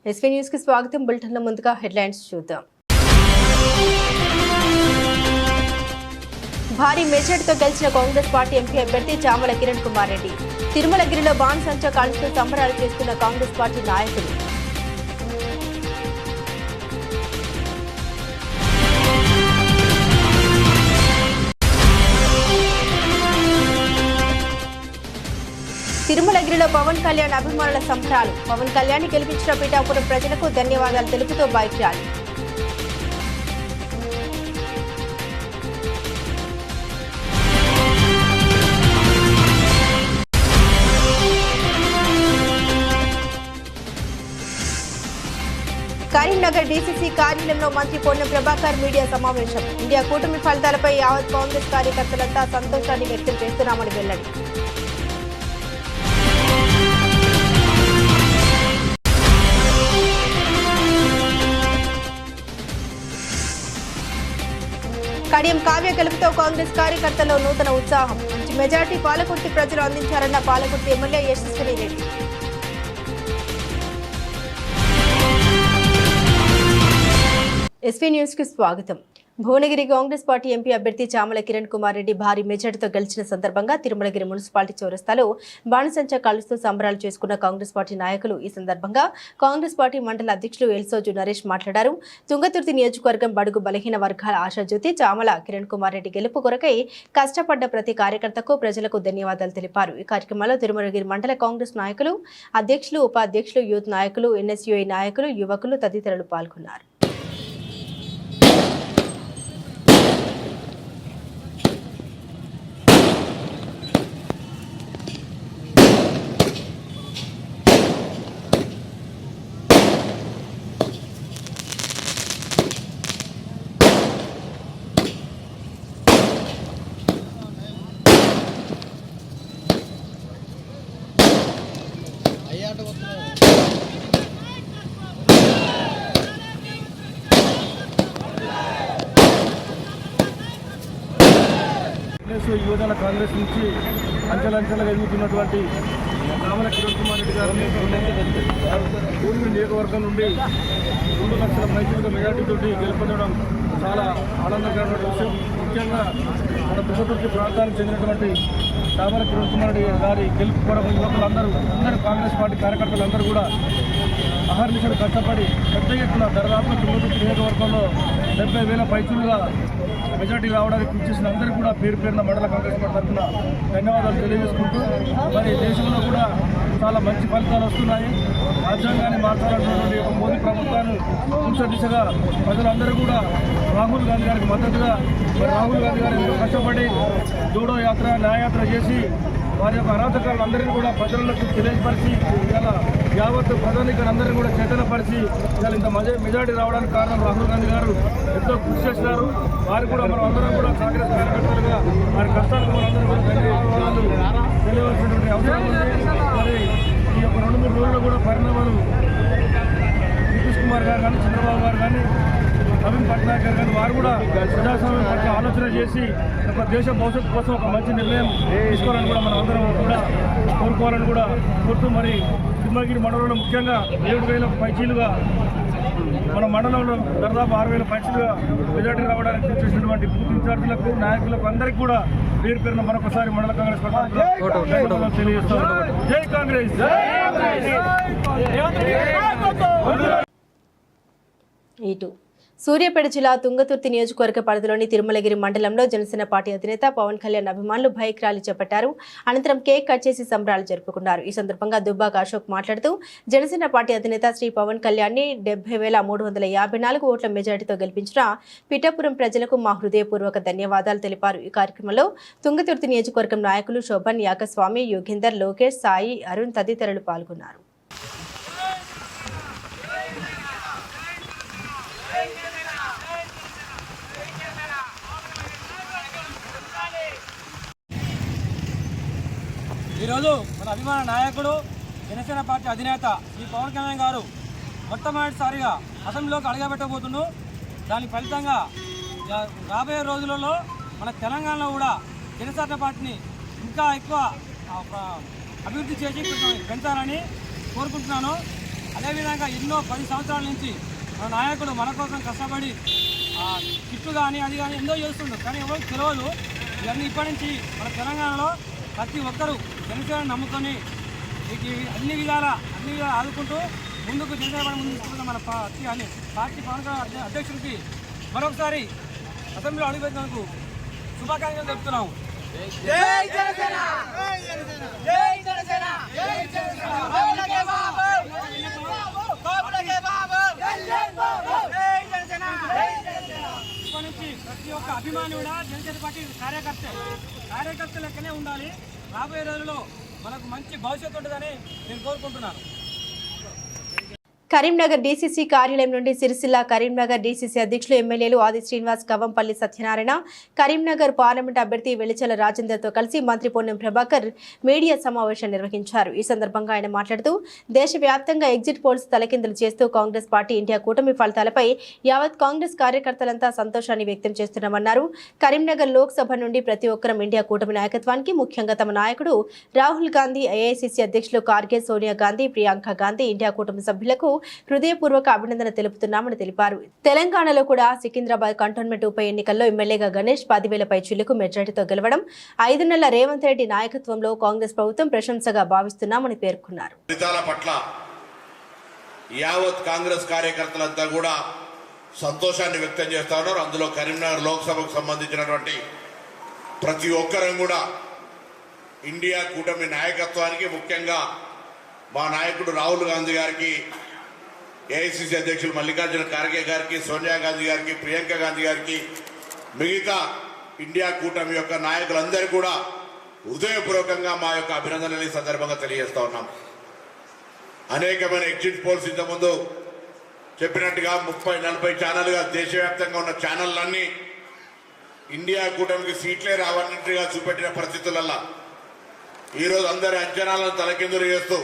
SV news కి స్వాగతం. బులెటిన్ల ముందుగా హెడ్లైన్స్ చూద్దాం. భారీ మెజార్టీతో గెలిచిన కాంగ్రెస్ పార్టీ ఎంపీ అభ్యర్థి చామల కిరణ్ కుమార్ రెడ్డి. తిరుమలగిరిలో బాణసంచా కాల్చుతూ సంబరాలు చేస్తున్న కాంగ్రెస్ పార్టీ నాయకులు. తిరుమలగిరిలో పవన్ కళ్యాణ్ అభిమానుల సంబరాలు. పవన్ కళ్యాణ్ గెలిపించిన పిఠాపురం ప్రజలకు ధన్యవాదాలు తెలుపుతూ బైక్ ర్యాలీ. కరీంనగర్ డీసీసీ కార్యాలయంలో మంత్రి పొన్నం ప్రభాకర్ మీడియా సమావేశం. ఇండియా కూటమి ఫలితాలపై యావత్ కాంగ్రెస్ కార్యకర్తలంతా సంతోషాన్ని వ్యక్తం చేస్తున్నామని వెల్లడి. కడియం కావ్య గెలుపుతో కాంగ్రెస్ కార్యకర్తల్లో నూతన ఉత్సాహం. మంచి మెజార్టీ పాలకుర్తి ప్రజలు అందించారన్న పాలకుర్తి ఎమ్మెల్యే యశస్విని రెడ్డి. ఎస్వీ న్యూస్ కి స్వాగతం. భువనగిరి కాంగ్రెస్ పార్టీ ఎంపీ అభ్యర్థి చామల కిరణ్ కుమార్ రెడ్డి భారీ మెజార్టీతో గెలిచిన సందర్భంగా తిరుమలగిరి మున్సిపాలిటీ చౌరస్తాలో బాణసంచా కాలుస్తూ సంబరాలు చేసుకున్న కాంగ్రెస్ పార్టీ నాయకులు. ఈ సందర్భంగా కాంగ్రెస్ పార్టీ మండల అధ్యక్షులు ఎల్సోజు నరేష్ మాట్లాడారు. తుంగతుర్తి నియోజకవర్గం బడుగు బలహీన వర్గాల ఆశాజ్యోతి చామల కిరణ్ కుమార్ రెడ్డి గెలుపు కొరకై కష్టపడ్డ ప్రతి కార్యకర్తకు ప్రజలకు ధన్యవాదాలు తెలిపారు. ఈ కార్యక్రమంలో తిరుమలగిరి మండల కాంగ్రెస్ నాయకులు, అధ్యక్షులు, ఉపాధ్యక్షులు, యూత్ నాయకులు, ఎన్ఎస్యుఐ నాయకులు, యువకులు తదితరులు పాల్గొన్నారు. యువజన కాంగ్రెస్ నుంచి అంచెలంచెలుగా ఎదుగుతున్నటువంటి చామల కిరణ్ కుమార్ రెడ్డి గారిని భువనగిరి నియోజకవర్గం నుండి 2 లక్షల పైసలుగా మెజార్టీతో గెలుపొందడం చాలా ఆనందకరమైన విషయం. ముఖ్యంగా మన తుంగతుర్తి ప్రాంతానికి చెందినటువంటి చామల కిరణ్ కుమార్ రెడ్డి గారి గెలుపు కొరకు యువకులందరూ, అందరూ కాంగ్రెస్ పార్టీ కార్యకర్తలందరూ కూడా అహర్నిశలు కష్టపడి పెద్ద ఎత్తున దాదాపు తుంగతుర్తి నియోజకవర్గంలో 70,000 పైసలుగా మెజార్టీ రావడానికి కృషి చేసిన అందరికీ కూడా పేరు పేరున మండల కాంగ్రెస్ పార్టీ తరఫున ధన్యవాదాలు తెలియజేసుకుంటూ, మరి దేశంలో కూడా చాలా మంచి ఫలితాలు వస్తున్నాయి. రాజ్యాంగాన్ని మార్చాలన్నటువంటి ఒక మోదీ ప్రభుత్వాన్ని కూర్చో దిశగా ప్రజలందరూ కూడా రాహుల్ గాంధీ గారికి మద్దతుగా, మరి రాహుల్ గాంధీ గారు ఎంతో కష్టపడి జోడో యాత్ర, న్యాయయాత్ర చేసి వారి యొక్క అరాచకాలను అందరినీ కూడా ప్రజలకు తెలియపరిచి ఇలా యావత్ ప్రజానికులందరినీ కూడా చైతన్యపరిచి ఇలా ఇంత మెజార్టీ రావడానికి కారణం రాహుల్ గాంధీ గారు ఎంతో కృషి చేస్తున్నారు. వారు కూడా మనం అందరం కూడా కాంగ్రెస్ కార్యకర్తలుగా వారి కష్టాలకు మనందరూ కూడా తెలియవలసినటువంటి అవసరం ఉంది. మరి ఈ యొక్క 2-3 రోజుల్లో కూడా పరిణామాలు నితీష్ కుమార్ గారు కానీ, చంద్రబాబు గారు కానీ, నవీన్ పట్నాయక్ గారు కానీ వారు కూడా ప్రజాస్వామ్యం పట్ల ఆలోచన చేసి ఒక దేశ భవిష్యత్తు కోసం ఒక మంచి నిర్ణయం తీసుకోవాలని కూడా మనం అందరం కూడా కోరుకోవాలని కూడా కోరుతూ, మరి తిరుమలగిరి మండలంలో ముఖ్యంగా 7,000 పైచీలుగా మన మండలంలో దాదాపు 6,000 పైచీలుగా మెజార్టీ రావడానికి చేసినటువంటి బూత్ ఇన్ఛార్జీలకు, నాయకులకు అందరికీ కూడా పేరు పేరున మరొకసారి మండల కాంగ్రెస్ పార్టీ తెలియజేస్తాం. జై కాంగ్రెస్. సూర్యాపేట జిల్లా తుంగతుర్తి నియోజకవర్గ పరిధిలోని తిరుమలగిరి మండలంలో జనసేన పార్టీ అధినేత పవన్ కళ్యాణ్ అభిమానులు బైక్ ర్యాలీ చేపట్టారు. అనంతరం కేక్ కట్ చేసి సంబరాలు జరుపుకున్నారు. ఈ సందర్భంగా దుబ్బాక అశోక్ మాట్లాడుతూ జనసేన పార్టీ అధినేత శ్రీ పవన్ కళ్యాణ్ ని 70,354 ఓట్ల మెజార్టీతో గెలిపించిన పిఠాపురం ప్రజలకు మా హృదయపూర్వక ధన్యవాదాలు తెలిపారు. ఈ కార్యక్రమంలో తుంగతుర్తి నియోజకవర్గం నాయకులు శోభన్, యాకస్వామి, యోగేందర్, లోకేష్, సాయి, అరుణ్ తదితరులు పాల్గొన్నారు. ఈరోజు మన అభిమాన నాయకుడు, జనసేన పార్టీ అధినేత శ్రీ పవన్ కళ్యాణ్ గారు మొట్టమొదటిసారిగా అసెంబ్లీలోకి అడుగుపెట్టబోతున్నాడు. దాని ఫలితంగా రాబోయే రోజులలో మన తెలంగాణలో కూడా జనసేన పార్టీని ఇంకా ఎక్కువ అభివృద్ధి చేసి పెంచాలని కోరుకుంటున్నాను. అదేవిధంగా ఎన్నో 10 సంవత్సరాల నుంచి మన నాయకుడు మన కోసం కష్టపడి కిట్టు కానీ అది కానీ ఎంతో చేస్తుండ్రు, కానీ ఎవరికి తెలియదు. ఇవన్నీ ఇప్పటి నుంచి మన తెలంగాణలో ప్రతి ఒక్కరూ జనసేన నమ్ముకొని అన్ని విధాలా ఆదుకుంటూ ముందుకు జనసేన ముందు తీసుకుంటున్న మన పార్టీ పవన్ అధ్యక్షుడికి మరొకసారి అసెంబ్లీలో అడుగుపెట్టినందుకు శుభాకాంక్షలు చెప్తున్నాము. ఇప్పటి నుంచి ప్రతి ఒక్క అభిమాని కూడా జనసేన పార్టీ కార్యకర్త లెక్కనే ఉండాలి. రాబోయే రోజుల్లో మనకు మంచి భవిష్యత్తు ఉంటుందని నేను కోరుకుంటున్నాను. కరీంనగర్ డీసీసీ కార్యాలయం నుండి సిరిసిల్ల కరీంనగర్ డీసీసీ అధ్యక్షులు ఎమ్మెల్యేలు ఆది శ్రీనివాస్, కవంపల్లి సత్యనారాయణ, కరీంనగర్ పార్లమెంట్ అభ్యర్థి వెలిచల రాజేందర్తో కలిసి మంత్రి పొన్నం ప్రభాకర్ మీడియా సమావేశం నిర్వహించారు. ఈ సందర్భంగా ఆయన మాట్లాడుతూ దేశవ్యాప్తంగా ఎగ్జిట్ పోల్స్ తలకిందులు చేస్తూ కాంగ్రెస్ పార్టీ ఇండియా కూటమి ఫలితాలపై యావత్ కాంగ్రెస్ కార్యకర్తలంతా సంతోషాన్ని వ్యక్తం చేస్తున్నామన్నారు. కరీంనగర్ లోక్సభ నుండి ప్రతి ఒక్కరం ఇండియా కూటమి నాయకత్వానికి, ముఖ్యంగా తమ నాయకుడు రాహుల్ గాంధీ, ఏఐసీసీ అధ్యక్షులు ఖార్గే, సోనియా గాంధీ, ప్రియాంక గాంధీ, ఇండియా కూటమి సభ్యులకు హృదయపూర్వక అభినందన తెలుపుతున్నామని తెలిపారు. తెలంగాణలో కూడా సికింద్రాబాద్ కంటోన్మెంట్ ఉప ఎన్నికల్లో ఎమ్మెల్యేగా గణేష్ 10,000 పైచిలకు మెజారిటీతో గెలవడం 5 నెలల రేవంత్ రెడ్డి నాయకత్వంలో కాంగ్రెస్ ప్రభుత్వం ప్రశంసగా భావిస్తున్నామని పేర్కొన్నారు. యావత్ కాంగ్రెస్ కార్యకర్తలంతా కూడా సంతోషాన్ని వ్యక్తం చేస్తా ఉన్నారు. అందులో కరీంనగర్ లోక్సభకు సంబంధించినటువంటి ప్రతి ఒక్కరం కూడా ఇండియా కూటమి నాయకత్వానికి, ముఖ్యంగా మా నాయకుడు రాహుల్ గాంధీ గారికి, ఏఐసీసీ అధ్యక్షులు మల్లికార్జున ఖార్గే గారికి, సోనియా గాంధీ గారికి, ప్రియాంక గాంధీ గారికి, మిగతా ఇండియా కూటమి యొక్క నాయకులందరూ కూడా హృదయపూర్వకంగా మా యొక్క అభినందనలు ఈ సందర్భంగా తెలియజేస్తా ఉన్నాం. అనేకమైన ఎగ్జిట్ పోల్స్ ఇంతకుముందు చెప్పినట్టుగా 30-40 ఛానల్గా దేశవ్యాప్తంగా ఉన్న ఛానళ్ళన్నీ ఇండియా కూటమికి సీట్లే రావన్నట్టుగా చూపెట్టిన పరిస్థితులల్లో ఈరోజు అందరి అంచనాలను తలకిందులు చేస్తూ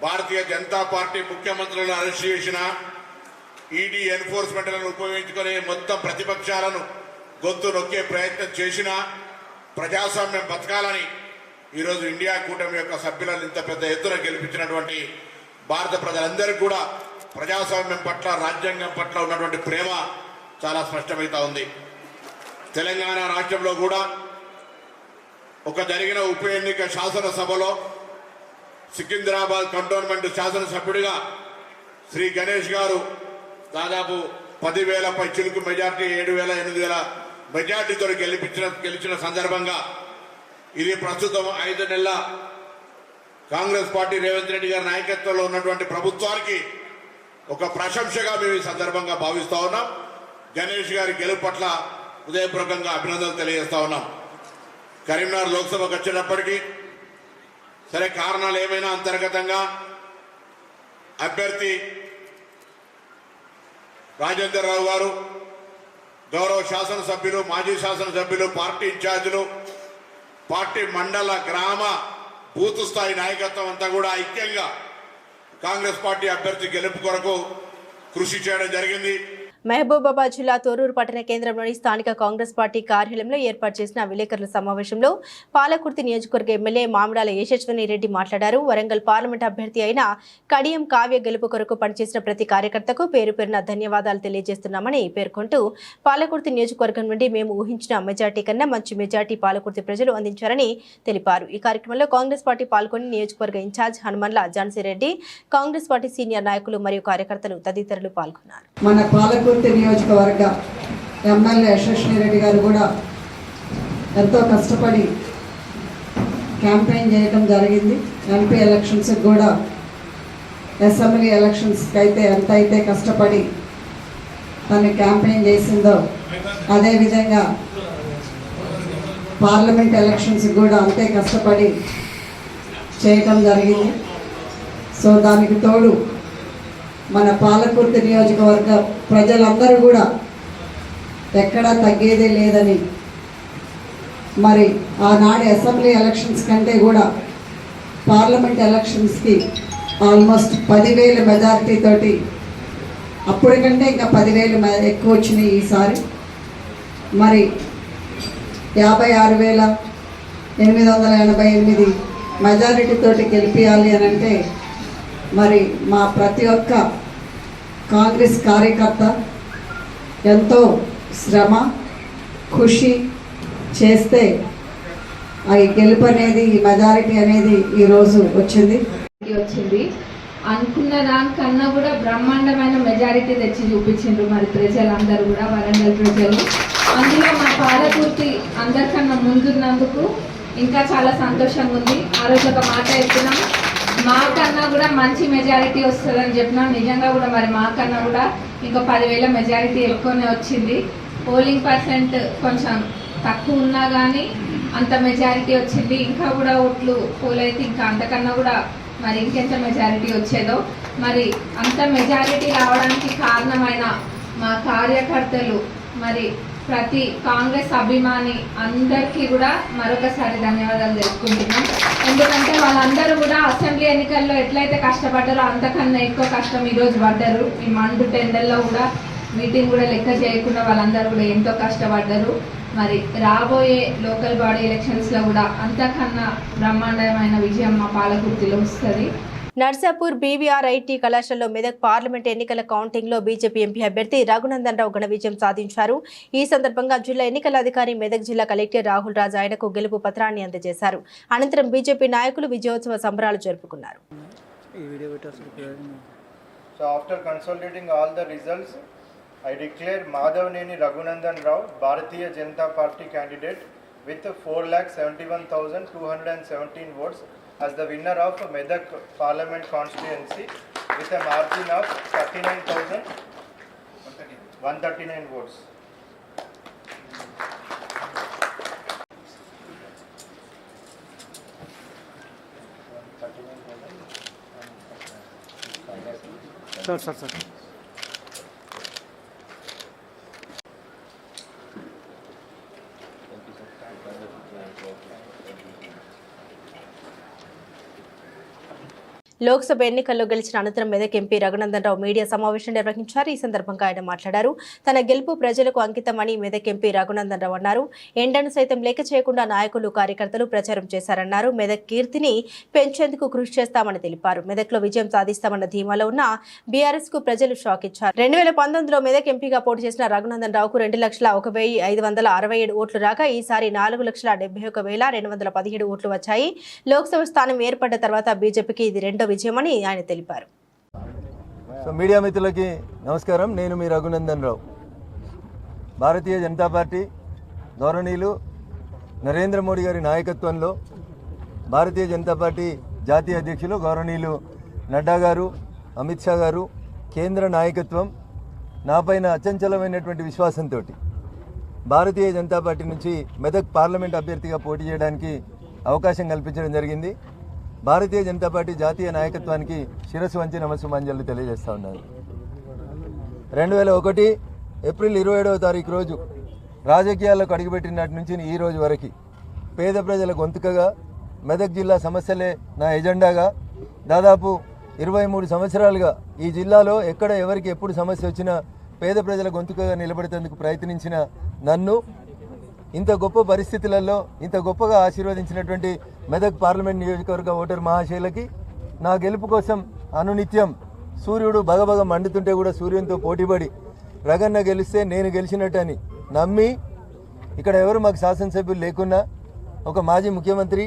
భారతీయ జనతా పార్టీ ముఖ్యమంత్రులను అరెస్ట్ చేసిన, ఈడీ ఎన్ఫోర్స్మెంట్లను ఉపయోగించుకుని మొత్తం ప్రతిపక్షాలను గొంతు నొక్కే ప్రయత్నం చేసిన, ప్రజాస్వామ్యం బతకాలని ఈరోజు ఇండియా కూటమి యొక్క సభ్యులను ఇంత పెద్ద ఎత్తున గెలిపించినటువంటి భారత ప్రజలందరికీ కూడా ప్రజాస్వామ్యం పట్ల, రాజ్యాంగం పట్ల ఉన్నటువంటి ప్రేమ చాలా స్పష్టమవుతా ఉంది. తెలంగాణ రాష్ట్రంలో కూడా ఒక జరిగిన ఉప ఎన్నిక శాసనసభలో సికింద్రాబాద్ కంటోన్మెంట్ శాసనసభ్యుడిగా శ్రీ గణేష్ గారు దాదాపు 10,000 పైచిలకు మెజార్టీ, 7,000-8,000 మెజార్టీతో గెలిచిన సందర్భంగా ఇది ప్రస్తుతం 5 నెలల కాంగ్రెస్ పార్టీ రేవంత్ రెడ్డి గారి నాయకత్వంలో ఉన్నటువంటి ప్రభుత్వానికి ఒక ప్రశంసగా మేము ఈ సందర్భంగా భావిస్తా ఉన్నాం. గణేష్ గారి గెలుపు పట్ల హృదయపూర్వకంగా అభినందనలు తెలియజేస్తా ఉన్నాం. కరీంనగర్ లోక్సభకు వచ్చేటప్పటికీ సరే కారణాలు ఏమైనా అంతర్గతంగా అభ్యర్థి రాజేందర్ రావు గారు, గౌరవ శాసనసభ్యులు, మాజీ శాసనసభ్యులు, పార్టీ ఇన్ఛార్జీలు, పార్టీ మండల, గ్రామ, బూత్ స్థాయి నాయకత్వం అంతా కూడా ఐక్యంగా కాంగ్రెస్ పార్టీ అభ్యర్థి గెలుపు కొరకు కృషి చేయడం జరిగింది. మహబూబాబాద్ జిల్లా తోరూరు పట్టణ కేంద్రంలోని స్థానిక కాంగ్రెస్ పార్టీ కార్యాలయంలో ఏర్పాటు చేసిన విలేకరుల సమావేశంలో పాలకుర్తి నియోజకవర్గ ఎమ్మెల్యే మామిడాల యశస్విని రెడ్డి మాట్లాడారు. వరంగల్ పార్లమెంట్ అభ్యర్థి అయిన కడియం కావ్య గెలుపు కొరకు పనిచేసిన ప్రతి కార్యకర్తకు పేరు పేరున ధన్యవాదాలు తెలియజేస్తున్నామని పేర్కొంటూ పాలకుర్తి నియోజకవర్గం నుండి మేము ఊహించిన మెజార్టీ కన్నా మంచి మెజార్టీ పాలకుర్తి ప్రజలు అందించారని తెలిపారు. ఈ కార్యక్రమంలో కాంగ్రెస్ పార్టీ పాల్గొని నియోజకవర్గ incharge Hanumanla Jhansi Reddy, Congress party senior నాయకులు మరియు కార్యకర్తలు తదితరులు పాల్గొన్నారు. నియోజకవర్గ ఎమ్మెల్యే యశస్విని రెడ్డి గారు కూడా ఎంతో కష్టపడి క్యాంపెయిన్ చేయడం జరిగింది. ఎంపీ ఎలక్షన్స్కి కూడా, అసెంబ్లీ ఎలక్షన్స్కి అయితే ఎంత అయితే కష్టపడి తను క్యాంపెయిన్ చేసిందో అదేవిధంగా పార్లమెంట్ ఎలక్షన్స్కి కూడా అంతే కష్టపడి చేయటం జరిగింది. సో దానికి తోడు మన పాలకుర్తి నియోజకవర్గ ప్రజలందరూ కూడా ఎక్కడా తగ్గేదే లేదని, మరి ఆనాడు అసెంబ్లీ ఎలక్షన్స్ కంటే కూడా పార్లమెంట్ ఎలక్షన్స్కి ఆల్మోస్ట్ 10,000 మెజారిటీ తోటి, అప్పటికంటే ఇంకా 10,000 ఎక్కువ వచ్చినాయి ఈసారి. మరి 56,888 మెజారిటీ తోటి గెలిపించాలి అని అంటే మరి మా ప్రతి ఒక్క కాంగ్రెస్ కార్యకర్త ఎంతో శ్రమ కృషి చేస్తే ఈ గెలుపు అనేది ఈ మెజారిటీ అనేది ఈరోజు వచ్చింది. అనుకున్న దానికన్నా కూడా బ్రహ్మాండమైన మెజారిటీ తెచ్చి చూపించిండ్రు మరి ప్రజలందరూ కూడా, వరంగల్ ప్రజలు. అందులో మా పాలకుర్తి అందరికన్నా ముందున్నందుకు ఇంకా చాలా సంతోషంగా ఉంది. ఆ రోజు ఒక మాట చెప్తున్నాం, మాకన్నా కూడా మంచి మెజారిటీ వస్తుందని చెప్పినాం. నిజంగా కూడా మరి మాకన్నా కూడా ఇంకా 10,000 మెజారిటీ ఎక్కువనే వచ్చింది. పోలింగ్ పర్సెంట్ కొంచెం తక్కువ ఉన్నా కానీ అంత మెజారిటీ వచ్చింది. ఇంకా కూడా ఓట్లు పోలైతే ఇంకా అంతకన్నా కూడా మరి ఇంకెంత మెజారిటీ వచ్చేదో. మరి అంత మెజారిటీ రావడానికి కారణమైన మా కార్యకర్తలు, మరి ప్రతి కాంగ్రెస్ అభిమాని అందరికీ కూడా మరొకసారి ధన్యవాదాలు తెలుపుకుంటున్నాం. ఎందుకంటే వాళ్ళందరూ కూడా అసెంబ్లీ ఎన్నికల్లో ఎట్లయితే కష్టపడ్డారో అంతకన్నా ఎక్కువ కష్టం ఈరోజు పడ్డారు. ఈ మండు టెండర్లో కూడా మీటింగ్ కూడా లెక్క చేయకుండా వాళ్ళందరూ కూడా ఎంతో కష్టపడ్డారు. మరి రాబోయే లోకల్ బాడీ ఎలక్షన్స్లో కూడా అంతకన్నా బ్రహ్మాండమైన విజయం మా పాలకుర్తిలో వస్తుంది. నర్సాపూర్ బీవీఆర్ ఐటీ కళాశాలలో మెదక్ పార్లమెంట్ ఎన్నికల కౌంటింగ్ లో బీజేపీ ఎంపీ అభ్యర్థి రఘునందన్ రావు ఘన విజయం సాధించారు. ఈ సందర్భంగా జిల్లా ఎన్నికల అధికారి మెదక్ జిల్లా కలెక్టర్ రాహుల్ రాజ్ ఆయనకు గెలుపు పత్రాన్ని అందజేశారు. అనంతరం బీజేపీ నాయకులు విజయోత్సవ సంబరాలు జరుపుకున్నారు. I declare Madhavneni Raghunandan Rao, Bharatiya Janata Party candidate with 4,71,217 votes as the winner of Medak Parliament constituency with a margin of 39,139 votes. Sir. Lok Sabha ఎన్నికల్లో గెలిచిన అనంతరం మెదక్ ఎంపీ రఘునందన్ రావు మీడియా సమావేశం నిర్వహించారు. ఈ సందర్భంగా ఆయన మాట్లాడారు. తన గెలుపు ప్రజలకు అంకితమని మెదక్ ఎంపీ రఘునందన్ రావు అన్నారు. ఎండను సైతం లెక్క చేయకుండా నాయకులు కార్యకర్తలు ప్రచారం చేశారన్నారు. మెదక్ కీర్తిని పెంచేందుకు కృషి చేస్తామని తెలిపారు. మెదక్లో విజయం సాధిస్తామన్న ధీమాలో ఉన్న బీఆర్ఎస్ కు ప్రజలు షాక్ ఇచ్చారు. 2019లో మెదక్ ఎంపీగా పోటీ చేసిన రఘునందన్ రావుకు 2,01,567 ఓట్లు రాగా ఈసారి 4,71,217 ఓట్లు వచ్చాయి. లోక్సభ స్థానం ఏర్పడ్డ తర్వాత బీజేపీకి ఇది రెండో విజయమని ఆయన తెలిపారు. మీడియా మిత్రులకి నమస్కారం. నేను మీ రఘునందన్ రావు. భారతీయ జనతా పార్టీ గౌరవనీయులు నరేంద్ర మోడీ గారి నాయకత్వంలో భారతీయ జనతా పార్టీ జాతీయ అధ్యక్షులు గౌరవనీయులు నడ్డా గారు, అమిత్ షా గారు, కేంద్ర నాయకత్వం నాపైన అచంచలమైనటువంటి విశ్వాసంతో భారతీయ జనతా పార్టీ నుంచి మెదక్ పార్లమెంట్ అభ్యర్థిగా పోటీ చేయడానికి అవకాశం కల్పించడం జరిగింది. భారతీయ జనతా పార్టీ జాతీయ నాయకత్వానికి శిరస్సు వంచి నమస్సుమాంజలు తెలియజేస్తా ఉన్నాను. 2001 ఏప్రిల్ 27వ తారీఖు రోజు రాజకీయాల్లోకి అడుగుపెట్టినటి నుంచి ఈ రోజు వరకు పేద ప్రజల గొంతుకగా మెదక్ జిల్లా సమస్యలే నా ఎజెండాగా దాదాపు 23 సంవత్సరాలుగా ఈ జిల్లాలో ఎక్కడ ఎవరికి ఎప్పుడు సమస్య వచ్చినా పేద ప్రజల గొంతుకగా నిలబడేందుకు ప్రయత్నించిన నన్ను ఇంత గొప్ప పరిస్థితులలో ఇంత గొప్పగా ఆశీర్వదించినటువంటి మెదక్ పార్లమెంట్ నియోజకవర్గ ఓటర్ మహాశైలకి నా గెలుపు కోసం అనునిత్యం సూర్యుడు బగబగ మండుతుంటే కూడా సూర్యునితో పోటీపడి రగన్న గెలిస్తే నేను గెలిచినట్టని నమ్మి ఇక్కడ ఎవరు మాకు శాసనసభ్యులు లేకున్నా ఒక మాజీ ముఖ్యమంత్రి,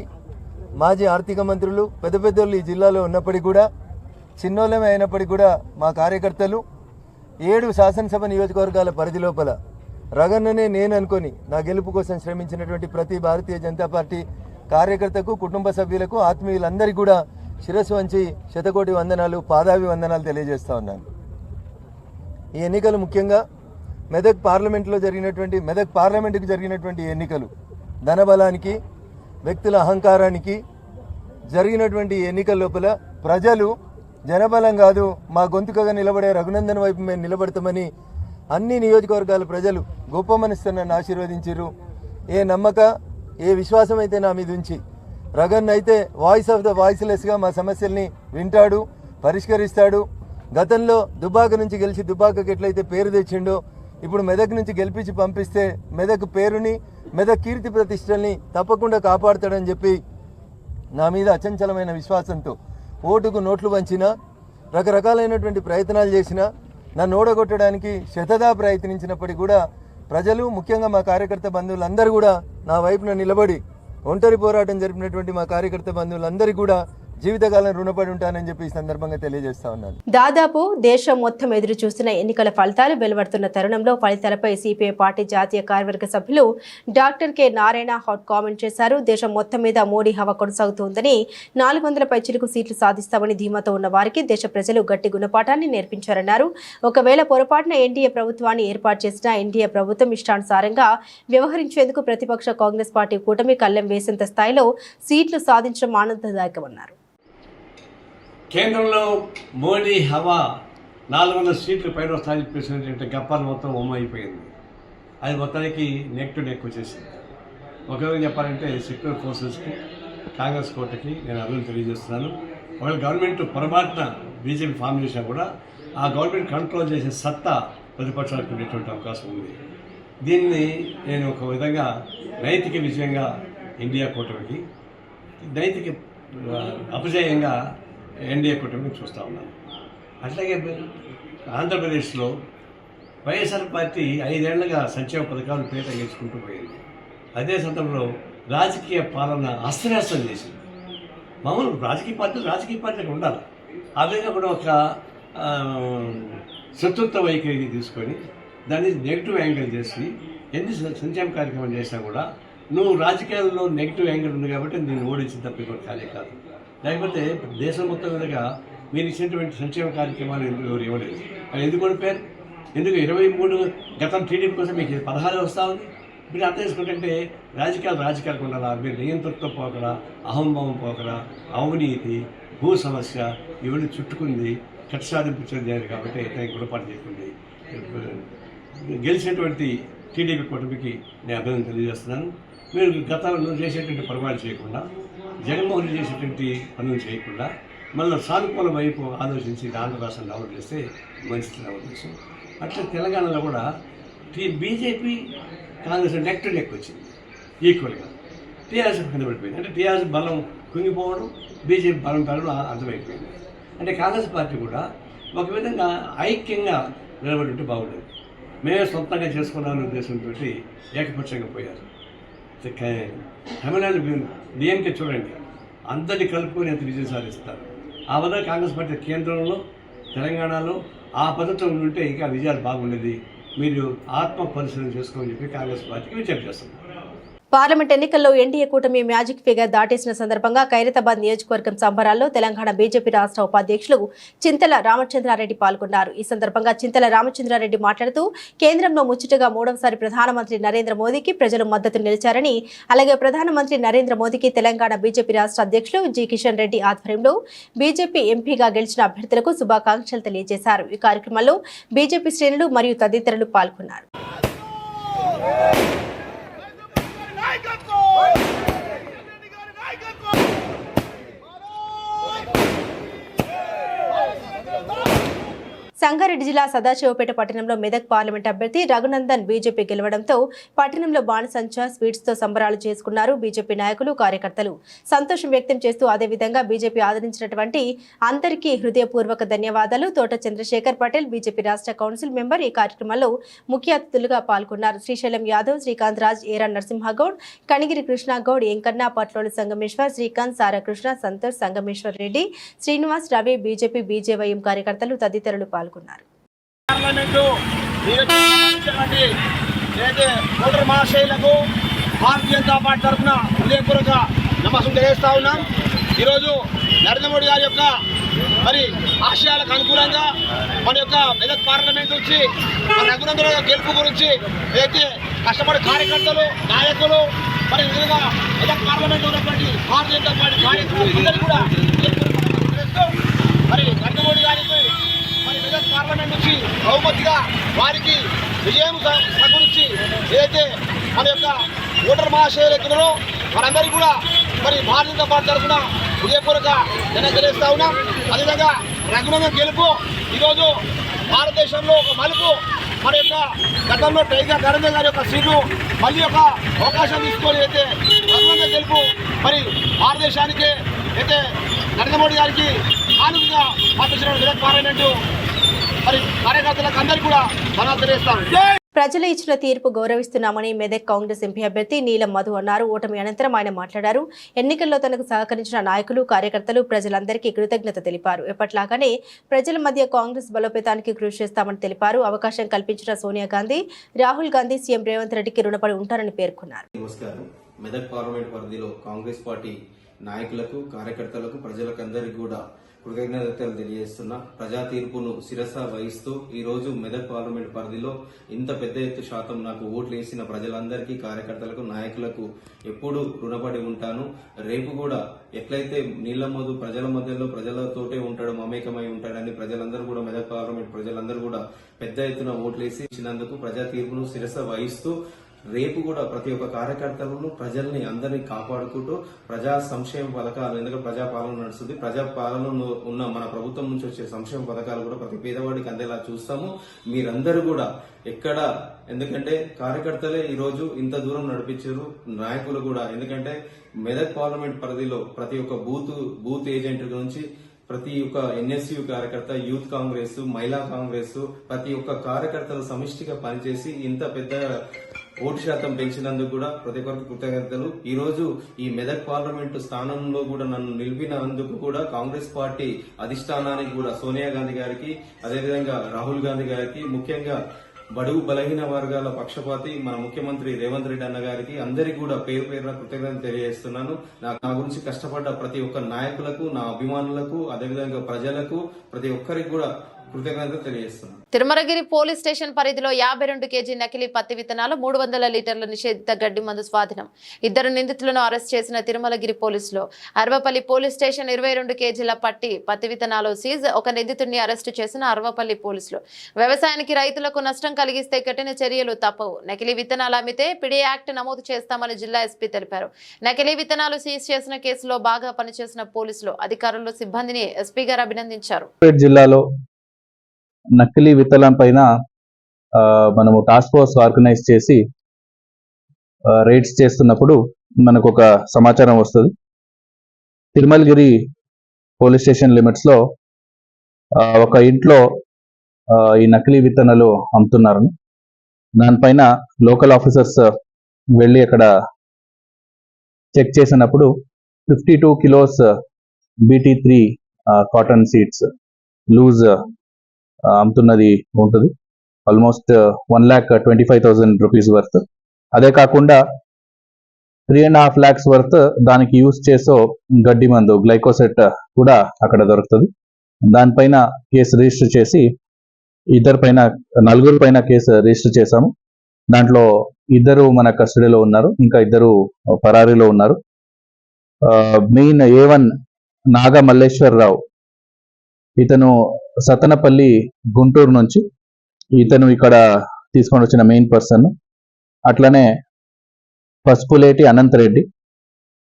మాజీ ఆర్థిక మంత్రులు, పెద్ద పెద్దోళ్ళు ఈ జిల్లాలో ఉన్నప్పటికీ కూడా చిన్నోళ్ళమే అయినప్పటికీ కూడా మా కార్యకర్తలు 7 శాసనసభ నియోజకవర్గాల పరిధి లోపల రగన్ననే నేను అనుకొని నా గెలుపు కోసం శ్రమించినటువంటి ప్రతి భారతీయ జనతా పార్టీ కార్యకర్తకు, కుటుంబ సభ్యులకు, ఆత్మీయులందరికీ కూడా శిరస్సు వంచి శతకోటి వందనాలు, పాదాభి వందనాలు తెలియజేస్తా ఉన్నాను. ఈ ఎన్నికలు ముఖ్యంగా మెదక్ పార్లమెంటుకు జరిగినటువంటి ఎన్నికలు ధనబలానికి, వ్యక్తుల అహంకారానికి జరిగినటువంటి ఎన్నికల లోపల ప్రజలు జనబలం కాదు మా గొంతుకగా నిలబడే రఘునందన్ వైపు మేము నిలబడతామని అన్ని నియోజకవర్గాల ప్రజలు గొప్ప మనసుతో నన్ను ఆశీర్వదించారు. ఏ నమ్మక, ఏ విశ్వాసం అయితే నా మీద ఉంచి రగన్ అయితే వాయిస్ ఆఫ్ ద వాయిస్లెస్గా మా సమస్యల్ని వింటాడు, పరిష్కరిస్తాడు. గతంలో దుబ్బాక నుంచి గెలిచి దుబ్బాకకి ఎట్లయితే పేరు తెచ్చిండో ఇప్పుడు మెదక్ నుంచి గెలిపించి పంపిస్తే మెదక్ పేరుని, మెదక్ కీర్తి ప్రతిష్టల్ని తప్పకుండా కాపాడుతాడని చెప్పి నా మీద అచంచలమైన విశ్వాసంతో ఓటుకు నోట్లు వంచిన రకరకాలైనటువంటి ప్రయత్నాలు చేసినా నన్ను ఓడగొట్టడానికి శతదా ప్రయత్నించినప్పటికీ కూడా ప్రజలు, ముఖ్యంగా మా కార్యకర్త బంధువులందరూ కూడా నా వైపున నిలబడి ఒంటరి పోరాటం జరిపినటువంటి మా కార్యకర్త బంధువులందరికీ కూడా జీవితకాలం రుణపడి ఉంటానని చెప్పి ఈ సందర్భంగా తెలియజేస్తా ఉన్నాను. దాదాపు దేశం మొత్తం ఎదురు చూస్తున్న ఎన్నికల ఫలితాలు వెలువడుతున్న తరుణంలో ఫలితాలపై సిపిఐ పార్టీ జాతీయ కార్యవర్గ సభ్యులు doctor K Narayana hot comment చేశారు. దేశం మొత్తం మీద మోడీ హవా కొనసాగుతోందని 400 పైచిలుకు సీట్లు సాధిస్తామని ధీమాతో ఉన్న వారికి దేశ ప్రజలు గట్టి గుణపాఠాన్ని నేర్పించారన్నారు. ఒకవేళ పొరపాటున ఎన్డీఏ ప్రభుత్వాన్ని ఏర్పాటు చేసిన ఎన్డీఏ ప్రభుత్వం ఇష్టానుసారంగా వ్యవహరించేందుకు ప్రతిపక్ష కాంగ్రెస్ పార్టీ కూటమి కళ్ళెం వేసేంత స్థాయిలో సీట్లు సాధించడం ఆనందదాయకమన్నారు. కేంద్రంలో మోడీ హవా 400 సీట్లు పైన స్థాయి చెప్పేసినటువంటి గప్పాలు మొత్తం అయిపోయింది. అది మొత్తానికి నెక్ టు నెక్ వచ్చేసింది. ఒకవేళ చెప్పాలంటే సెక్యులర్ ఫోర్సెస్కి, కాంగ్రెస్ కోటకి నేను అభివృద్ధి తెలియజేస్తున్నాను. ఒకవేళ గవర్నమెంట్ పొరపాటున బీజేపీ ఫామ్ చేసినా కూడా ఆ గవర్నమెంట్ కంట్రోల్ చేసే సత్తా ప్రతిపక్షాలకు ఉండేటువంటి అవకాశం ఉంది. దీన్ని నేను ఒక విధంగా నైతిక విజయంగా ఇండియా కూటమికి, నైతిక అపజయంగా ఎన్డీఏ కూటమిని చూస్తూ ఉన్నాను. అట్లాగే ఆంధ్రప్రదేశ్లో వైఎస్ఆర్ పార్టీ 5 ఏళ్లుగా సంక్షేమ పథకాలు పేట గెలుచుకుంటూ పోయింది. అదే సందర్భంలో రాజకీయ పాలన అస్తవ్యస్తం చేసింది. మామూలు రాజకీయ పార్టీలకు ఉండాలి. ఆ విధంగా కూడా ఒక శత్రుత్వ వైఖరి తీసుకొని దాన్ని నెగిటివ్ యాంగిల్ చేసి ఎన్ని సంక్షేమ కార్యక్రమం చేసినా కూడా నువ్వు రాజకీయాల్లో నెగిటివ్ యాంగిల్ ఉంది కాబట్టి నేను ఓడించిన తప్ప కాలే కాదు. లేకపోతే దేశం మొత్తం మీదుగా మీరు ఇచ్చినటువంటి సంక్షేమ కార్యక్రమాలు ఎవరు ఇవ్వలేదు. అది ఎందుకు ఓడిపోయారు? ఎందుకు 23 గతం టీడీపీ కోసం మీకు 16 వస్తూ ఉంది. మీరు అర్థం చేసుకుంటే రాజకీయాలు ఉండాలా, మీరు నియంతృత్వం పోకడా, అహంభావం పోకడా, అవినీతి, భూ సమస్య ఇవన్నీ చుట్టుకుంది, కక్ష సాధించారు కాబట్టి గుణపాటు చేయకుంది. గెలిచినటువంటి టీడీపీ కూటమికి నేను అభినందన తెలియజేస్తున్నాను. మీరు గతంలో చేసేటువంటి పొరపాటు చేయకుండా, జగన్మోహన్ రెడ్డి చేసేటువంటి పనులు చేయకుండా మళ్ళీ సానుకూల వైపు ఆలోచించి ఆంధ్ర రాష్ట్రం డెవలప్ చేస్తే మంచిది నా ఉద్దేశం. అట్లా తెలంగాణలో కూడా BJP Congress neck to neck వచ్చింది ఈక్వల్గా. టీఆర్ఎస్ కింద పడిపోయింది. అంటే టీఆర్ఎస్ బలం కుంగిపోవడం, బీజేపీ బలం పెరగడం అర్థమైపోయింది. అంటే కాంగ్రెస్ పార్టీ కూడా ఒక విధంగా ఐక్యంగా నిలబడి ఉంటే బాగుండేది. మేమే సొంతంగా చేసుకున్నామనే ఉద్దేశంతో ఏకపక్షంగా పోయారు. తమిళనాడు డిఎంకే చూడండి, అందరినీ కలుపుకొని ఎంత విజయం సాధిస్తారు. ఆ విధంగా కాంగ్రెస్ పార్టీ కేంద్రంలో, తెలంగాణలో ఆ పద్ధతిలో ఉంటే ఇంకా విజయాలు బాగుండేది. మీరు ఆత్మ పరిశీలన చేసుకోమని చెప్పి కాంగ్రెస్ పార్టీకి విజ్ఞప్తి చేస్తున్నారు. పార్లమెంట్ ఎన్నికల్లో ఎన్డీఏ కూటమి మ్యాజిక్ ఫిగర్ దాటేసిన సందర్భంగా ఖైరతాబాద్ నియోజకవర్గం సంబరాల్లో తెలంగాణ బీజేపీ రాష్ట్ర ఉపాధ్యక్షులు చింతల రామచంద్రారెడ్డి పాల్గొన్నారు. ఈ సందర్భంగా చింతల రామచంద్రారెడ్డి మాట్లాడుతూ కేంద్రంలో ముచ్చటగా 3వసారి ప్రధానమంత్రి నరేంద్ర మోదీకి ప్రజలు మద్దతు నిలిచారని, అలాగే ప్రధానమంత్రి నరేంద్ర మోదీకి తెలంగాణ బీజేపీ రాష్ట్ర అధ్యక్షులు జి కిషన్ రెడ్డి ఆధ్వర్యంలో బీజేపీ ఎంపీగా గెలిచిన అభ్యర్థులకు శుభాకాంక్షలు తెలియజేశారు. ఈ కార్యక్రమంలో బీజేపీ శ్రేణులు మరియు తదితరులు పాల్గొన్నారు. సంగారెడ్డి జిల్లా సదాశివపేట పట్టణంలో మెదక్ పార్లమెంట్ అభ్యర్థి రఘునందన్ బీజేపీ గెలవడంతో పట్టణంలో బాణసంచా స్వీట్స్తో సంబరాలు చేసుకున్నారు. బీజేపీ నాయకులు, కార్యకర్తలు సంతోషం వ్యక్తం చేస్తూ అదేవిధంగా బీజేపీ ఆదరించినటువంటి అందరికీ హృదయపూర్వక ధన్యవాదాలు. తోట చంద్రశేఖర్ పటేల్ బీజేపీ రాష్ట్ర కౌన్సిల్ మెంబర్ ఈ కార్యక్రమంలో ముఖ్య అతిథులుగా పాల్గొన్నారు. శ్రీశైలం యాదవ్, శ్రీకాంత్ రాజ్, ఏరా నరసింహగౌడ్, కనిగిరి కృష్ణగౌడ్, ఎంకన్న, పట్లోని సంగమేశ్వర్, శ్రీకాంత్, సారాకృష్ణ, సంతోష్, సంగమేశ్వర్ రెడ్డి, శ్రీనివాస్, రవి, బీజేపీ బీజేవైఎం కార్యకర్తలు తదితరులు పాల్గొన్నారు. Parliament voter మహాశైలకు Bharatiya Janata party తరఫున హృదయపూర్వక నమస్కారం తెలియజేస్తా ఉన్నాం. ఈరోజు నరేంద్ర మోడీ గారి యొక్క మరి ఆశయాలకు అనుకూలంగా మన యొక్క మెదక్ పార్లమెంట్ నుంచి రఘునందన్ రావు గెలుపు గురించి అయితే కష్టపడే కార్యకర్తలు, నాయకులు, మరి విధంగా మెదక్ పార్లమెంట్ ఉన్నటువంటి భారతీయ జనతా పార్టీ కార్యకర్తలు అందరూ కూడా మరి నరేంద్ర మోడీ గారికి మెదక్ పార్లమెంట్ నుంచి బహుమతిగా వారికి విజయం సమకూర్చి ఏదైతే మన యొక్క ఓటర్ మహాశయులు ఎత్తున్నారో వారందరికీ కూడా మరి భారతీయ జనతా పార్టీ తరఫున హృదయపూర్వక తెలియజేస్తా ఉన్నాం. అదేవిధంగా రఘునందన్ గెలుపు ఈరోజు భారతదేశంలో ఒక మలుపు. మన యొక్క గతంలో టైగర్ నరేంద్ర గారి యొక్క సీటు మళ్ళీ ఒక అవకాశం తీసుకొని అయితే రఘునందన్ గెలుపు మరి భారతదేశానికి అయితే నరేంద్ర మోడీ గారికి కానుకగా పంపించిన మెదక్ పార్లమెంటు మరి కార్యకర్తలకు అందరికీ కూడా ధన్యవాదాలు తెలియజేస్తాను. ప్రజలు ఇచ్చిన తీర్పు గౌరవిస్తున్నామని మెదక్ కాంగ్రెస్ ఎంపీ అభ్యర్థి నీలం మధు అన్నారు. ఓటమి అనంతరం ఆయన మాట్లాడారు. ఎన్నికల్లో తనకు సహకరించిన నాయకులు, కార్యకర్తలు, ప్రజలందరికీ కృతజ్ఞత తెలిపారు. ఎప్పట్లాగానే ప్రజల మధ్య కాంగ్రెస్ బలోపేతానికి కృషి చేస్తామని తెలిపారు. అవకాశం కల్పించిన సోనియా గాంధీ, రాహుల్ గాంధీ, సీఎం రేవంత్ రెడ్డికి రుణపడి ఉంటారని పేర్కొన్నారు. నమస్కారం. మెదక్ పార్లమెంట్ పరిధిలో కాంగ్రెస్ పార్టీ నాయకులకు, కార్యకర్తలకు, ప్రజలకందరికీ కూడా కృతజ్ఞతలు తెలియజేస్తున్నా. ప్రజా తీర్పును శిరస వహిస్తూ ఈ రోజు మెదక్ పార్లమెంట్ పరిధిలో ఇంత పెద్ద ఎత్తు శాతం నాకు ఓట్లు వేసిన ప్రజలందరికీ, కార్యకర్తలకు, నాయకులకు ఎప్పుడూ రుణపడి ఉంటాను. రేపు కూడా ఎట్లయితే నీళ్ల మధు ప్రజల మధ్యలో ప్రజలతోటే ఉంటాడు, మమేకమై ఉంటాడని ప్రజలందరూ కూడా, మెదక్ పార్లమెంట్ ప్రజలందరూ కూడా పెద్ద ఎత్తున ఓట్లేసి ఇచ్చినందుకు ప్రజా తీర్పును శిరస వహిస్తూ రేపు కూడా ప్రతి ఒక్క కార్యకర్తలను, ప్రజల్ని అందరినీ కాపాడుకుంటూ ప్రజా సంక్షేమ పథకాలు, ఎందుకంటే ప్రజాపాలన నడుస్తుంది, ప్రజాపాలనలో ఉన్న మన ప్రభుత్వం నుంచి వచ్చే సంక్షేమ పథకాలు కూడా ప్రతి పేదవాడికి అందేలా చూస్తాము. మీరందరూ కూడా ఎక్కడ, ఎందుకంటే కార్యకర్తలే ఈ రోజు ఇంత దూరం నడిపించారు, నాయకులు కూడా. ఎందుకంటే మెదక్ పార్లమెంట్ పరిధిలో ప్రతి ఒక్క బూత్ ఏజెంట్ నుంచి ప్రతి ఒక్క ఎన్ఎస్యు కార్యకర్త, యూత్ కాంగ్రెస్, మహిళా కాంగ్రెస్, ప్రతి ఒక్క కార్యకర్తలు సమిష్టిగా పనిచేసి ఇంత పెద్ద ఓటు శాతం పెంచినందుకు కూడా ప్రతి ఒక్కరికి కృతజ్ఞతలు. ఈ రోజు ఈ మెదక్ పార్లమెంటు స్థానంలో కూడా నన్ను నిలిపినందుకు కూడా కాంగ్రెస్ పార్టీ అధిష్టానానికి కూడా, సోనియా గాంధీ గారికి, అదేవిధంగా రాహుల్ గాంధీ గారికి, ముఖ్యంగా బడుగు బలహీన వర్గాల పక్షపాతి మన ముఖ్యమంత్రి రేవంత్ రెడ్డి అన్న గారికి, అందరికీ కూడా పేరు పేరున కృతజ్ఞతలు తెలియజేస్తున్నాను. నా గురించి కష్టపడ్డ ప్రతి ఒక్క నాయకులకు, నా అభిమానులకు, అదేవిధంగా ప్రజలకు, ప్రతి ఒక్కరికి కూడా కృతజ్ఞతలు తెలియజేస్తున్నాను. తిరుమలగిరి పోలీస్ స్టేషన్ పరిధిలో 52 కేజీ నకిలీ పత్తి విత్తనాలు, 300 లీటర్ల నిషేధిత గడ్డి మందు స్వాధీనం. 2 నిందితులను అరెస్ట్ చేసిన తిరుమలగిరి పోలీసులు. అర్వపల్లి పోలీస్ స్టేషన్ 22 కేజీల పత్తి విత్తనాలు సీజ్. 1 నిందితుడిని అరెస్టు చేసిన అర్వపల్లి పోలీసులు. వ్యవసాయానికి, రైతులకు నష్టం కలిగిస్తే కఠిన చర్యలు తప్పవు. నకిలీ విత్తనాలు అమ్మితే పిడి యాక్ట్ నమోదు చేస్తామని జిల్లా ఎస్పీ తెలిపారు. నకిలీ విత్తనాలు సీజ్ చేసిన కేసులో బాగా పనిచేసిన పోలీసులు, అధికారులు, సిబ్బందిని ఎస్పీ గారు అభినందించారు. జిల్లాలో నకిలీ విత్తనం పైన మనము టాస్క్ ఫోర్స్ ఆర్గనైజ్ చేసి రైడ్స్ చేస్తున్నప్పుడు మనకు ఒక సమాచారం వస్తుంది. తిరుమలగిరి పోలీస్ స్టేషన్ లిమిట్స్ లో ఒక ఇంట్లో ఈ నకిలీ విత్తనాలు అమ్ముతున్నారని, దానిపైన లోకల్ ఆఫీసర్స్ వెళ్ళి అక్కడ చెక్ చేసినప్పుడు 52 kilos BT3 cotton seeds loose అమ్ముతున్నది ఉంటుంది. Almost 1,25,000 rupees worth. అదే కాకుండా 3.5 lakhs వర్త్ దానికి యూజ్ చేసే గడ్డి మందు గ్లైకోసెట్ కూడా అక్కడ దొరుకుతుంది. దానిపైన కేసు రిజిస్టర్ చేసి నలుగురు పైన కేసు రిజిస్టర్ చేశాము. దాంట్లో 2 మన కస్టడీలో ఉన్నారు, ఇంకా 2 పరారీలో ఉన్నారు. మెయిన్ A1 నాగా మల్లేశ్వరరావు, ఇతను సతనపల్లి గుంటూరు నుంచి, ఇతను ఇక్కడ తీసుకొని వచ్చిన మెయిన్ పర్సన్. అట్లనే పసుపులేటి అనంతరెడ్డి,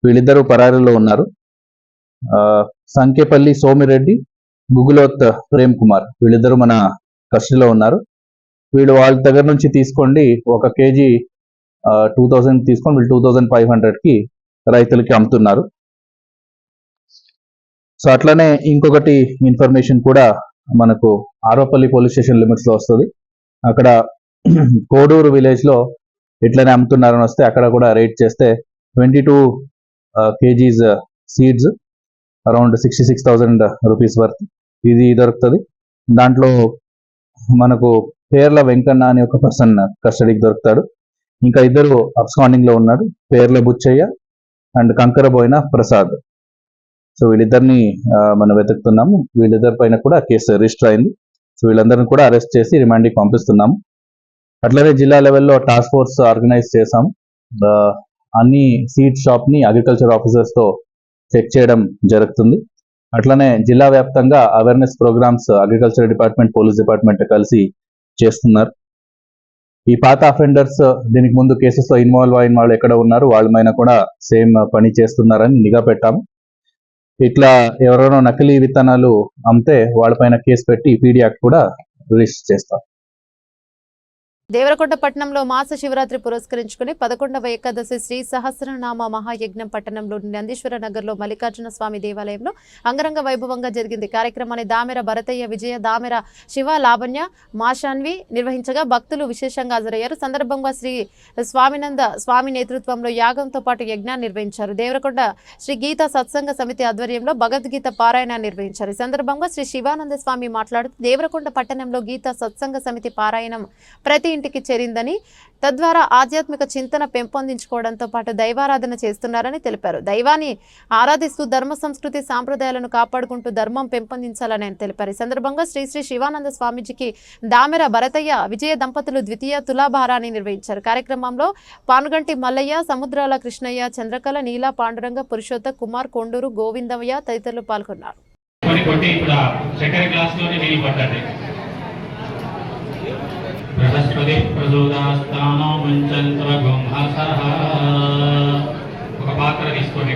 వీళ్ళిద్దరూ పరారీలో ఉన్నారు. సంకేపల్లి సోమిరెడ్డి, గుగులోత్ ప్రేమ్ కుమార్, వీళ్ళిద్దరూ మన కస్టడీలో ఉన్నారు. వీళ్ళు వాళ్ళ దగ్గర నుంచి తీసుకోండి 1 కేజీ 2,000 తీసుకొని వీళ్ళు 2,500కి రైతులకి అమ్ముతున్నారు. సో అట్లనే ఇంకొకటి ఇన్ఫర్మేషన్ కూడా మనకు ఆర్వపల్లి పోలీస్ స్టేషన్ లిమిట్స్ లో వస్తుంది. అక్కడ కోడూరు విలేజ్ లో ఇట్లనే అమ్ముతున్నారని వస్తే అక్కడ కూడా రైడ్ చేస్తే 22 kgs seeds around 66,000 rupees worth ఇది దొరుకుతుంది. దాంట్లో మనకు పేర్ల వెంకన్న అనే ఒక పర్సన్ కస్టడీకి దొరుకుతాడు. ఇంకా 2 అబ్స్కాండింగ్ లో ఉన్నారు, పేర్ల బుచ్చయ్య అండ్ కంకరబోయిన ప్రసాద్. సో వీళ్ళిద్దరిని మనం వెతుకుతున్నాము. వీళ్ళిద్దరి పైన కూడా కేసు రిజిస్టర్ అయింది. సో వీళ్ళందరినీ కూడా అరెస్ట్ చేసి రిమాండ్కి పంపిస్తున్నాము. అట్లనే జిల్లా లెవెల్లో టాస్క్ ఫోర్స్ ఆర్గనైజ్ చేశాము. అన్ని సీడ్ షాప్ ని అగ్రికల్చర్ ఆఫీసర్స్ తో చెక్ చేయడం జరుగుతుంది. అట్లనే జిల్లా వ్యాప్తంగా awareness programmes agriculture department, police department కలిసి చేస్తున్నారు. ఈ పాత అఫెండర్స్, దీనికి ముందు కేసెస్ లో ఇన్వాల్వ్ అయిన వాళ్ళు ఎక్కడ ఉన్నారు, వాళ్ళ పైన కూడా సేమ్ పని చేస్తున్నారని నిఘా పెట్టాము. ఇట్లా ఎవరైనా నకిలీ విత్తనాలు అమ్మితే వాళ్ళపైన కేసు పెట్టి పీడీ యాక్ట్ కూడా రిజిస్టర్ చేస్తాం. దేవరకొండ పట్టణంలో మాస శివరాత్రి పురస్కరించుకుని 11వ ఏకాదశి శ్రీ సహస్రనామ మహాయజ్ఞం పట్టణంలోని నందీశ్వర నగర్లో మల్లికార్జున స్వామి దేవాలయంలో అంగరంగ వైభవంగా జరిగింది. కార్యక్రమాన్ని దామెర భరతయ్య, విజయ, దామెర శివ, లావణ్య, మాషాన్వి నిర్వహించగా భక్తులు విశేషంగా హాజరయ్యారు. సందర్భంగా శ్రీ స్వామినంద స్వామి నేతృత్వంలో యాగంతో పాటు యజ్ఞాన్ని నిర్వహించారు. దేవరకొండ శ్రీ గీతా సత్సంగ సమితి ఆధ్వర్యంలో భగవద్గీత పారాయణ నిర్వహించారు. ఈ సందర్భంగా శ్రీ శివానంద స్వామి మాట్లాడుతూ దేవరకొండ పట్టణంలో గీతా సత్సంగ సమితి పారాయణం ప్రతి ఇంటికి చేరిందని, తద్వారా ఆధ్యాత్మిక చింతన పెంపొందించుకోవడంతో పాటు దైవారాధన చేస్తున్నారని తెలిపారు. దైవాన్ని ఆరాధిస్తూ ధర్మ సంస్కృతి సాంప్రదాయాలను కాపాడుకుంటూ ధర్మం పెంపొందించాలని ఆయన తెలిపారు. ఈ సందర్భంగా శ్రీ శ్రీ శివానంద స్వామీజీకి దామెర భరతయ్య, విజయ దంపతులు ద్వితీయ తులాభారాన్ని నిర్వహించారు. కార్యక్రమంలో పానుగంటి మల్లయ్య, సముద్రాల కృష్ణయ్య, చంద్రకళ, నీల, పాండురంగ, పురుషోత్త కుమార్, కొండూరు గోవిందయ్య తదితరులు పాల్గొన్నారు. బృహస్పతి ప్రచోదాస్తానో ముంచంత్వగుంహసః. ఒక పాత్ర తీసుకోండి.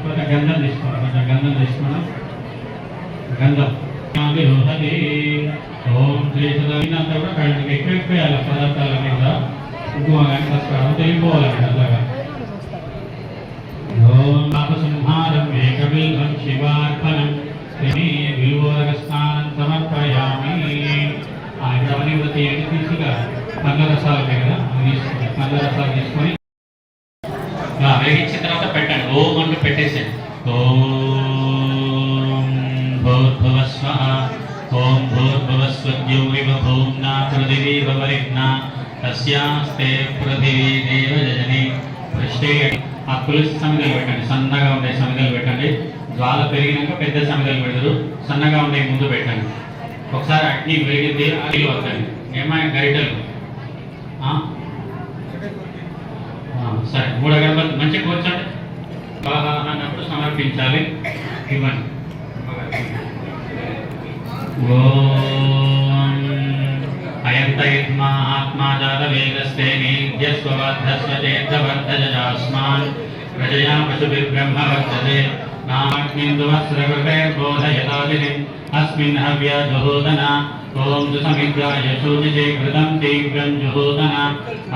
కొంచెం గంధం తీసుకోండి. గంధం ఓం శ్రీ సదానంతా కూడా కళ్ళకి ఎక్కువ వేయాలి. పదార్థాలన్నీ కూడా కుంకుమ కానీ పసుపు తెలిపోవాలండి. అలాగా ఓం పాపసంహారం ఏకబిల్వం శివార్పణం విలువోదక స్నానం సమర్పయామి. అవన్నీ కూడా తీయండి. తీసుకుగా పండ్ల రసాలు ఉంటాయి కదా, అవి తీసుకుని పండ్ల రసాలు తీసుకొని వేగించిన తర్వాత పెట్టండి. ఓం అంటూ పెట్టేసేయండి. ఓం భూర్భువస్వః ఓం భూర్భువస్వద్యోరివ భూమ్నా పృథివీవ వరిణ్ణా తస్యాస్తే పృథివీ దేవజనని పృష్ఠే. ఆ తులసి సమిధలు పెట్టండి. సన్నగా ఉండే సమిధలు పెట్టండి. జ్వాల పెరిగినాక పెద్ద సమిధలు పెడతారు. సన్నగా ఉండే ముందు పెట్టండి. ఒకసారి అగ్ని వెలిగింది, అగ్ని వద్దండి. ఏమైనా గరిటలు సరే. 3 అగరబత్తులు మంచిగా కూర్చోండి. అన్నప్పుడు సమర్పించాలి. ఇవ్వండి. ఓం అయంత యజ్మా ఆత్మా జాత వేదస్తే నీద్యస్వవర్ధస్వ చేతవర్ధజాస్మాన్ ప్రజయా పశుభిర్బ్రహ్మ వర్తతే నాగ్నిందువస్రగృహే బోధయతాదినిం అస్మిన్ హవ్య జహోదన. ఓం సుసమిద్రాయ శోచిజే కృతం తీవ్రం జహోదన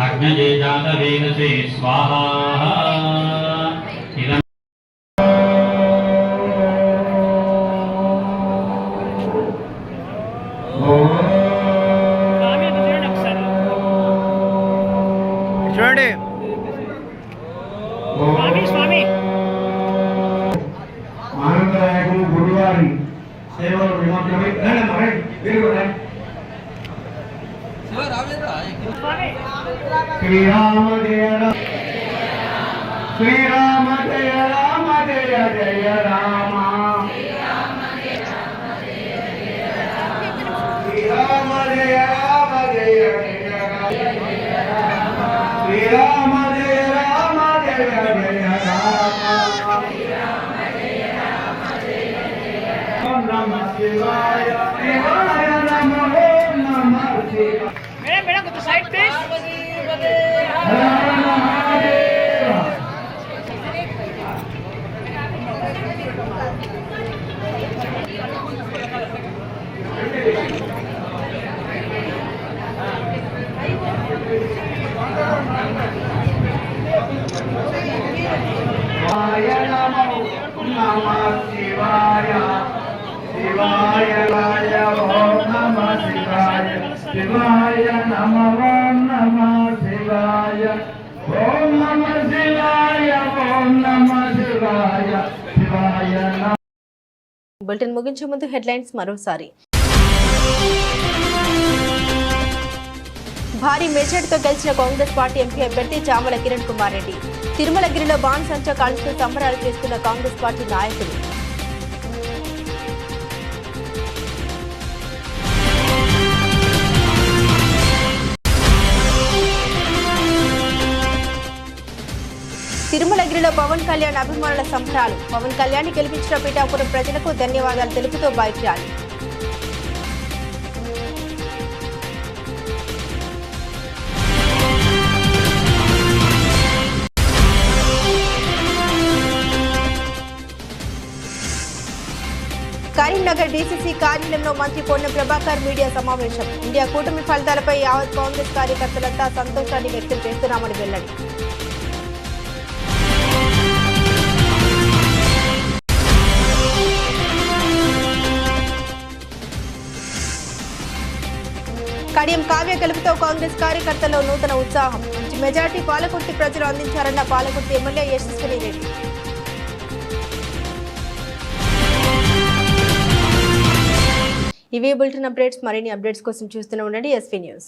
అగ్నజే జాత వేదసే స్వాహా. ఇదం చూడండి. స్వామి ఆనందరాయకులు గురువారి సేవలు నిమగ్నమై శ్రీరామ జయ శ్రీరామ జయ రామ జయ జయ రామ శ్రీరామ జయ రామ జయ రామ జయ రామ శ్రీరామ జయ రామ జయ జయ రామ నమ శివాయ శివాయ నమో నమ శివాయ. మేడం కొంచెం సైడ్ ప్లీజ్. శివాయ శివాయ ఓం నమ శివాయ శివాయ నమో నమ శివాయ ఓం నమ శివాయ ఓం నమ శివాయ శివాయ. బులెటిన్ ముగించే ముందు హెడ్లైన్స్ మరోసారి. భారీ మెజార్టీతో గెలిచిన కాంగ్రెస్ పార్టీ ఎంపీ అభ్యర్థి చామల కిరణ్ కుమార్ రెడ్డి. తిరుమలగిరిలో బాణసంచా కాల్చుతూ సంబరాలు చేస్తున్న కాంగ్రెస్ పార్టీ నాయకులు. తిరుమలగిరిలో పవన్ కళ్యాణ్ అభిమానుల సంబరాలు. పవన్ కళ్యాణ్ గెలిపించిన పీఠాపురం ప్రజలకు ధన్యవాదాలు తెలుపుతూ బైక్ ర్యాలీ. కరీంనగర్ డీసీసీ కార్యాలయంలో మంత్రి పొన్నం ప్రభాకర్ మీడియా సమావేశం. ఇండియా కూటమి ఫలితాలపై యావత్ కాంగ్రెస్ కార్యకర్తలంతా సంతోషాన్ని వ్యక్తం చేస్తున్నామని వెల్లడి. కడియం కావ్య గెలుపుతో కాంగ్రెస్ కార్యకర్తల్లో నూతన ఉత్సాహం. మంచి మెజార్టీ పాలకుర్తి ప్రజలు అందించారన్న పాలకుర్తి ఎమ్మెల్యే యశస్విని రెడ్డి. ఇవే బులెటిన్ అప్డేట్స్. మరిన్ని అప్డేట్స్ కోసం చూస్తూనే ఉండండి ఎస్వీ న్యూస్.